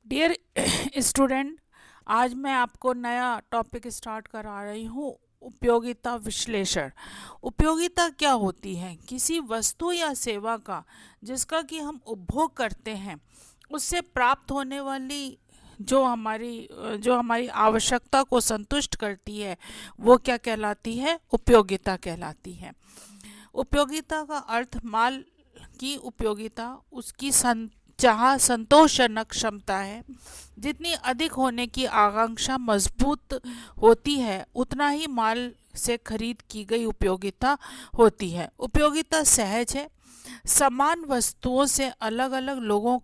Dear student, आज मैं आपको नया टॉपिक स्टार्ट करा रही हूँ। उपयोगिता विश्लेषण। उपयोगिता क्या होती है? किसी वस्तु या सेवा का जिसका कि हम उपभोग करते हैं, उससे प्राप्त होने वाली जो हमारी आवश्यकता को संतुष्ट करती है, वो क्या कहलाती है? उपयोगिता कहलाती है। उपयोगिता का अर्थ माल की उपयोगिता उसकी जहाँ संतोषजनक क्षमता है। जितनी अधिक होने की आकांक्षा मजबूत होती है, उतना ही माल से खरीद की गई उपयोगिता होती है। उपयोगिता सहज है। समान वस्तुओं से अलग अलग लोगों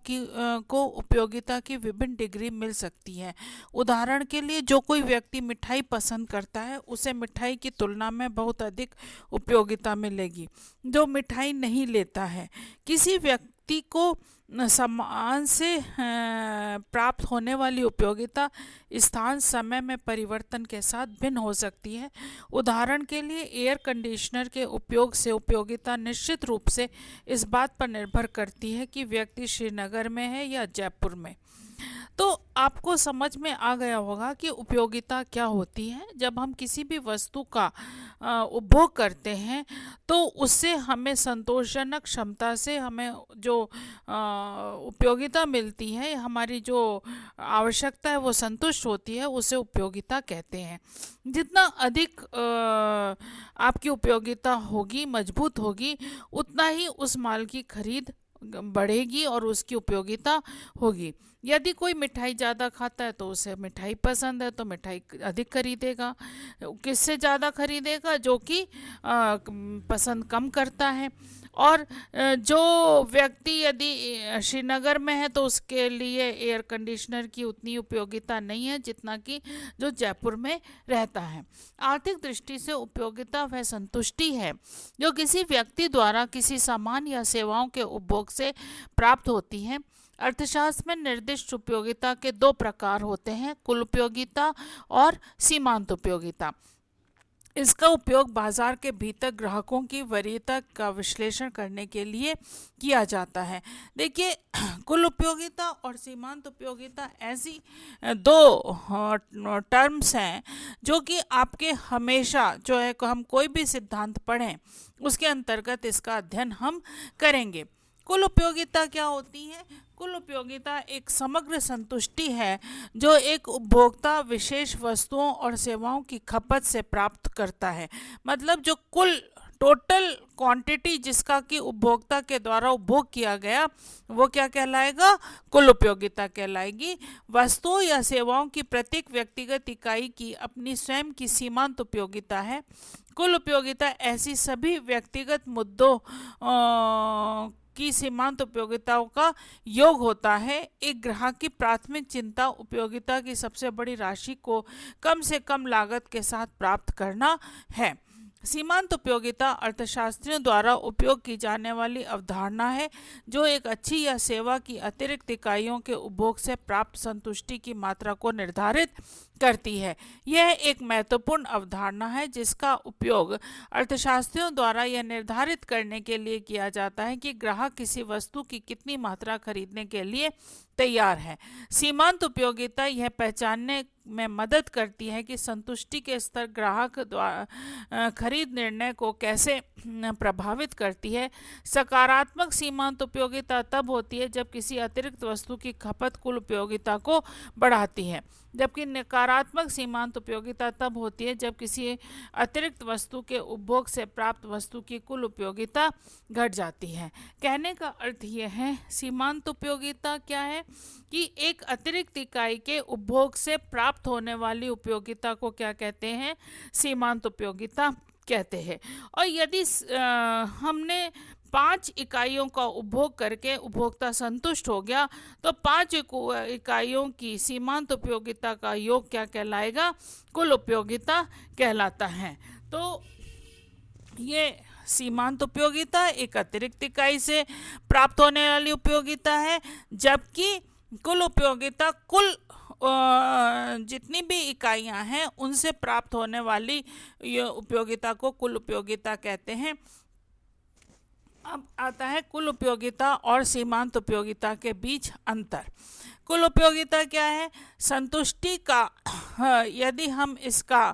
को उपयोगिता की विभिन्न डिग्री मिल सकती है। उदाहरण के लिए, जो कोई व्यक्ति मिठाई पसंद करता है, उसे मिठाई की तुलना में बहुत अधिक उपयोगिता मिलेगी। जो मिठाई नहीं लेता है, किसी व्यक्ति को सम्मान से प्राप्त होने वाली उपयोगिता स्थान समय में परिवर्तन के साथ भिन्न हो सकती है। उदाहरण के लिए, एयर कंडीशनर के उपयोग से उपयोगिता निश्चित रूप से इस बात पर निर्भर करती है कि व्यक्ति श्रीनगर में है या जयपुर में। तो आपको समझ में आ गया होगा कि उपयोगिता क्या होती है। जब हम किसी भी वस्तु का उपभोग करते हैं, तो उससे हमें संतोषजनक क्षमता से हमें जो उपयोगिता मिलती है, हमारी जो आवश्यकता है वो संतुष्ट होती है, उसे उपयोगिता कहते हैं। जितना अधिक आपकी उपयोगिता होगी, मजबूत होगी, उतना ही उस माल की खरीद बढ़ेगी और उसकी उपयोगिता होगी। यदि कोई मिठाई ज़्यादा खाता है तो उसे मिठाई पसंद है, तो मिठाई अधिक खरीदेगा। किससे ज़्यादा खरीदेगा? जो कि पसंद कम करता है। और जो व्यक्ति यदि श्रीनगर में है, तो उसके लिए एयर कंडीशनर की उतनी उपयोगिता नहीं है जितना कि जो जयपुर में रहता है। आर्थिक दृष्टि से उपयोगिता वह संतुष्टि है जो किसी व्यक्ति द्वारा किसी सामान या सेवाओं के उपभोग से प्राप्त होती है। अर्थशास्त्र में निर्दिष्ट उपयोगिता के दो प्रकार होते हैं: कुल उपयोगिता और सीमांत उपयोगिता। इसका उपयोग बाजार के भीतर ग्राहकों की वरीयता का विश्लेषण करने के लिए किया जाता है। देखिए, कुल उपयोगिता और सीमांत उपयोगिता ऐसी दो टर्म्स हैं जो कि आपके हमेशा जो है, हम कोई भी सिद्धांत पढ़ें उसके अंतर्गत इसका अध्ययन हम करेंगे। कुल उपयोगिता क्या होती है? कुल उपयोगिता एक समग्र संतुष्टि है जो एक उपभोक्ता विशेष वस्तुओं और सेवाओं की खपत से प्राप्त करता है। मतलब जो कुल टोटल क्वांटिटी जिसका कि उपभोक्ता के द्वारा उपभोग किया गया, वो क्या कहलाएगा? कुल उपयोगिता कहलाएगी। वस्तुओं या सेवाओं की प्रत्येक व्यक्तिगत इकाई की अपनी स्वयं की सीमांत उपयोगिता है। कुल उपयोगिता ऐसी सभी व्यक्तिगत मुद्दों की सीमांत उपयोगिताओं का योग होता है। एक ग्राहक की प्राथमिक चिंता उपयोगिता की सबसे बड़ी राशि को कम से कम लागत के साथ प्राप्त करना है। सीमांत उपयोगिता अर्थशास्त्रियों द्वारा उपयोग की जाने वाली अवधारणा है जो एक अच्छी या सेवा की अतिरिक्त इकाइयों के उपभोग से प्राप्त संतुष्टि की मात्रा को निर्धारित करती है। यह एक महत्वपूर्ण अवधारणा है जिसका उपयोग अर्थशास्त्रियों द्वारा यह निर्धारित करने के लिए किया जाता है कि ग्राहक किसी वस्तु की कितनी मात्रा खरीदने के लिए तैयार है। सीमांत उपयोगिता यह पहचानने में मदद करती है कि संतुष्टि के स्तर ग्राहक द्वारा खरीद निर्णय को कैसे प्रभावित करती है। सकारात्मक सीमांत उपयोगिता तब होती है जब किसी अतिरिक्त वस्तु की खपत कुल उपयोगिता को बढ़ाती है, जबकि नकारात्मक सीमांत उपयोगिता तब होती है जब किसी अतिरिक्त वस्तु के उपभोग से प्राप्त वस्तु की कुल उपयोगिता घट जाती है। कहने का अर्थ यह है, सीमांत उपयोगिता क्या है कि एक अतिरिक्त इकाई के उपभोग से प्राप्त होने वाली उपयोगिता को क्या कहते हैं? सीमांत उपयोगिता कहते हैं। और यदि हमने 5 इकाइयों का उपभोग करके उपभोक्ता संतुष्ट हो गया, तो 5 इकाइयों की सीमांत उपयोगिता का योग क्या कहलाएगा? कुल उपयोगिता कहलाता है। तो ये सीमांत उपयोगिता एक अतिरिक्त इकाई से प्राप्त होने वाली उपयोगिता है, जबकि कुल उपयोगिता कुल जितनी भी इकाइयां हैं उनसे प्राप्त होने वाली ये उपयोगिता को कुल उपयोगिता कहते हैं। अब आता है कुल उपयोगिता और सीमांत उपयोगिता के बीच अंतर। कुल उपयोगिता क्या है? संतुष्टि का यदि हम इसका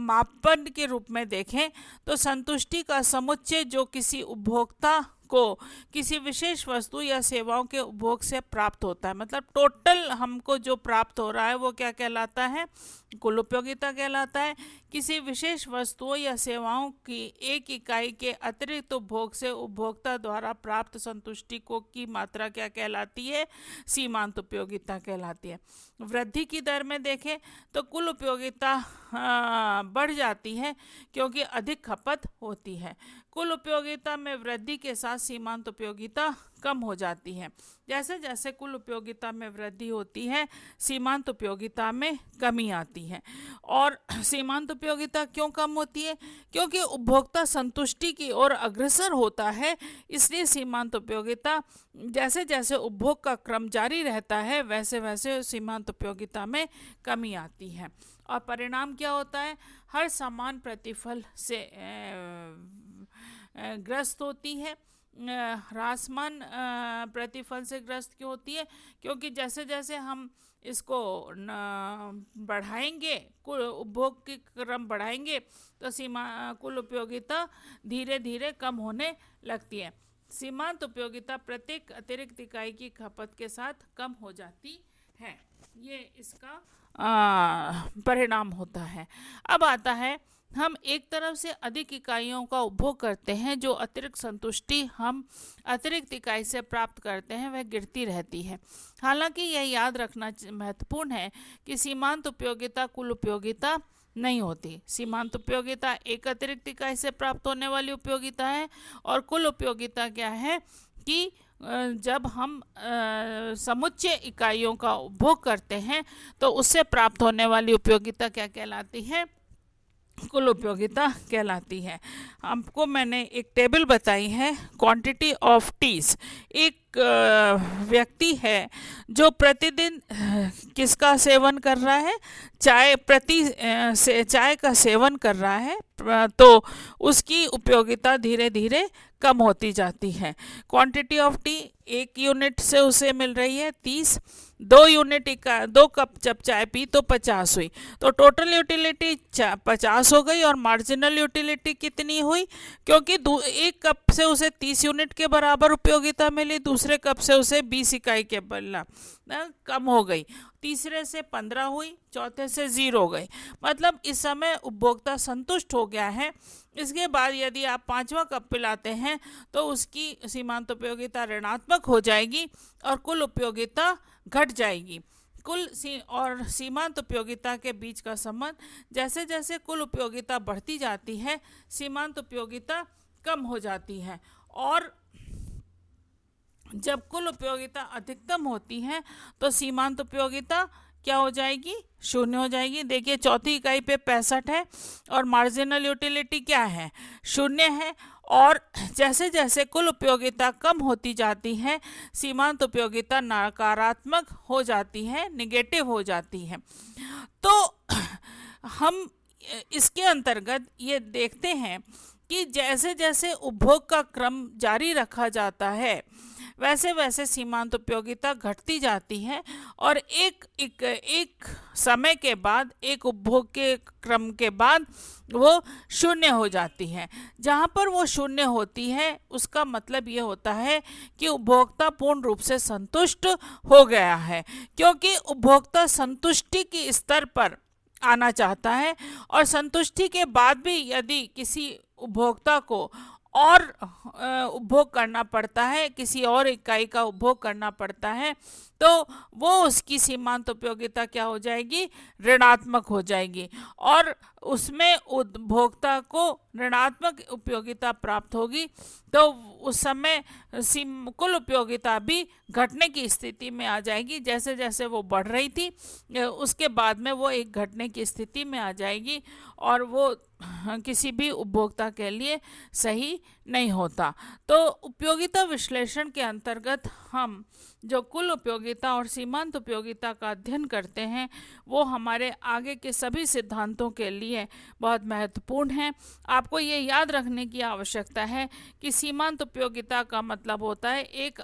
मापन के रूप में देखें तो संतुष्टि का समुच्चय जो किसी उपभोक्ता को किसी विशेष वस्तु या सेवाओं के उपभोग से प्राप्त होता है, मतलब टोटल हमको जो प्राप्त हो रहा है वो क्या कहलाता है? कुल उपयोगिता कहलाता है। किसी विशेष वस्तुओं या सेवाओं की एक इकाई के अतिरिक्त उपभोग से उपभोक्ता द्वारा प्राप्त संतुष्टि को की मात्रा क्या कहलाती है? सीमांत उपयोगिता कहलाती है। वृद्धि की दर में देखें तो कुल उपयोगिता बढ़ जाती है क्योंकि अधिक खपत होती है। कुल उपयोगिता में वृद्धि के साथ सीमांत उपयोगिता कम हो जाती है। जैसे जैसे कुल उपयोगिता में वृद्धि होती है सीमांत उपयोगिता में कमी आती है। और सीमांत उपयोगिता क्यों कम होती है? क्योंकि उपभोक्ता संतुष्टि की ओर अग्रसर होता है, इसलिए सीमांत उपयोगिता जैसे जैसे उपभोग का क्रम जारी रहता है वैसे वैसे सीमांत उपयोगिता में कमी आती है। और परिणाम क्या होता है? हर समान प्रतिफल से ग्रस्त होती है। ह्रासमान प्रतिफल से ग्रस्त क्यों होती है? क्योंकि जैसे जैसे हम इसको बढ़ाएंगे, कुल उपभोग के क्रम बढ़ाएंगे तो कुल उपयोगिता धीरे धीरे कम होने लगती है। सीमांत उपयोगिता प्रत्येक अतिरिक्त इकाई की खपत के साथ कम हो जाती है। ये इसका परिणाम होता है। अब आता है हम एक तरफ से अधिक इकाइयों का उपभोग करते हैं, जो अतिरिक्त संतुष्टि हम अतिरिक्त इकाई से प्राप्त करते हैं वह गिरती रहती है। हालांकि यह याद रखना महत्वपूर्ण है कि सीमांत उपयोगिता कुल उपयोगिता नहीं होती। सीमांत उपयोगिता एक अतिरिक्त इकाई से प्राप्त होने वाली उपयोगिता है और कुल उपयोगिता क्या है कि जब हम समुच्चय इकाइयों का उपभोग करते हैं तो उससे प्राप्त होने वाली उपयोगिता क्या कहलाती है? कुल उपयोगिता कहलाती है। आपको मैंने एक टेबल बताई है क्वांटिटी ऑफ टीज। एक व्यक्ति है जो प्रतिदिन किसका सेवन कर रहा है? चाय का सेवन कर रहा है, तो उसकी उपयोगिता धीरे धीरे कम होती जाती है। क्वांटिटी ऑफ टी 1 यूनिट से उसे मिल रही है 30, 2 कप जब चाय पी तो 50 हुई, तो टोटल यूटिलिटी 50 हो गई। और मार्जिनल यूटिलिटी कितनी हुई? क्योंकि एक कप से उसे 30 यूनिट के बराबर उपयोगिता मिली, दूसरे कप से उसे 20 इकाई के कम हो गई, तीसरे से 15 हुई, चौथे से 0 हो गई। मतलब इस समय उपभोक्ता संतुष्ट हो गया है। इसके बाद यदि आप 5वां कप पिलाते हैं तो उसकी सीमांत उपयोगिता ऋणात्मक हो जाएगी और कुल उपयोगिता घट जाएगी। और सीमांत उपयोगिता के बीच का संबंध, जैसे जैसे कुल उपयोगिता बढ़ती जाती है सीमांत उपयोगिता कम हो जाती है, और जब कुल उपयोगिता अधिकतम होती है तो सीमांत उपयोगिता क्या हो जाएगी? 0 हो जाएगी। देखिए चौथी इकाई पे 65 है और मार्जिनल यूटिलिटी क्या है? 0 है। और जैसे जैसे कुल उपयोगिता कम होती जाती है सीमांत उपयोगिता नकारात्मक हो जाती है, निगेटिव हो जाती है। तो हम इसके अंतर्गत ये देखते हैं कि जैसे जैसे उपभोग का क्रम जारी रखा जाता है वैसे वैसे सीमांत उपयोगिता घटती जाती है और एक समय के बाद, एक उपभोग के क्रम के बाद वो 0 हो जाती है। जहाँ पर वो 0 होती है उसका मतलब ये होता है कि उपभोक्ता पूर्ण रूप से संतुष्ट हो गया है, क्योंकि उपभोक्ता संतुष्टि के स्तर पर आना चाहता है और संतुष्टि के बाद भी यदि किसी उपभोक्ता को और उपभोग करना पड़ता है, किसी और इकाई का उपभोग करना पड़ता है, तो वो उसकी सीमांत उपयोगिता क्या हो जाएगी? ऋणात्मक हो जाएगी और उसमें उपभोक्ता को ऋणात्मक उपयोगिता प्राप्त होगी। तो उस समय कुल उपयोगिता भी घटने की स्थिति में आ जाएगी। जैसे जैसे वो बढ़ रही थी उसके बाद में वो एक घटने की स्थिति में आ जाएगी और वो किसी भी उपभोक्ता के लिए सही नहीं होता। तो उपयोगिता विश्लेषण के अंतर्गत हम जो कुल उपयोगिता और सीमांत उपयोगिता का अध्ययन करते हैं वो हमारे आगे के सभी सिद्धांतों के लिए बहुत महत्वपूर्ण है। आप आपको ये याद रखने की आवश्यकता है कि सीमांत उपयोगिता का मतलब होता है एक